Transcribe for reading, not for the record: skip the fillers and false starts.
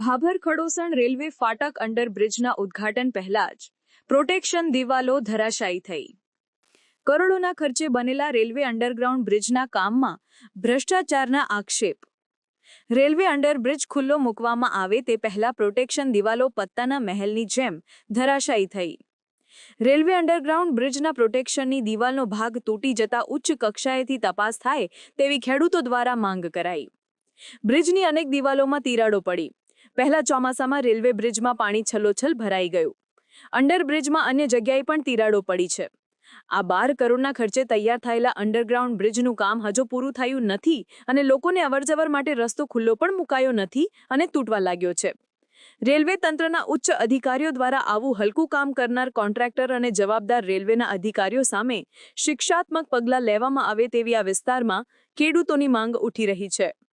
Bhabhar ખડોસણ railway ફાટક અંડરબ્રિજના ઉદ્ઘાટન પહેલા જ પ્રોટેક્શન દિવાલો ધરાશાયી થઈ। કરોડોના ખર્ચે બનેલા રેલવે અંડરગ્રાઉન્ડ બ્રિજના કામમાં ભ્રષ્ટાચારના આક્ષેપ। રેલવે અંડરબ્રિજ ખુલ્લો મૂકવામાં આવે તે પહેલા પ્રોટેક્શન દિવાલો પત્તાના મહેલની જેમ ધરાશાયી થઈ। રેલવે અંડરગ્રાઉન્ડ બ્રિજના પ્રોટેક્શનની દિવાલનો ભાગ તૂટી જતા ઉચ્ચ કક્ષાએથી તપાસ થાય તેવી ખેડૂતો દ્વારા માંગ કરાઈ। બ્રિજની અનેક દિવાલોમાં તિરાડો પડી। પહેલા ચોમાસામાં રેલવે બ્રિજમાં પાણી છલોછલ ભરાઈ ગયું। અંડરબ્રિજમાં અન્ય જગ્યાએ પણ તિરાડો પડી છે। આ 12 કરોડના ખર્ચે તૈયાર થયેલા અંડરગ્રાઉન્ડ બ્રિજનું કામ હજુ પૂરું થયું નથી અને લોકોને અવરજવર માટે રસ્તો ખુલ્લો પણ મુકાયો નથી અને તૂટવા લાગ્યો છે। રેલવે તંત્રના ઉચ્ચ અધિકારીઓ દ્વારા આવું હલકું કામ કરનાર કોન્ટ્રાક્ટર અને જવાબદાર રેલવેના અધિકારીઓ સામે શિક્ષાત્મક પગલાં લેવામાં આવે તેવી આ વિસ્તારમાં ખેડૂતોની માંગ ઉઠી રહી છે।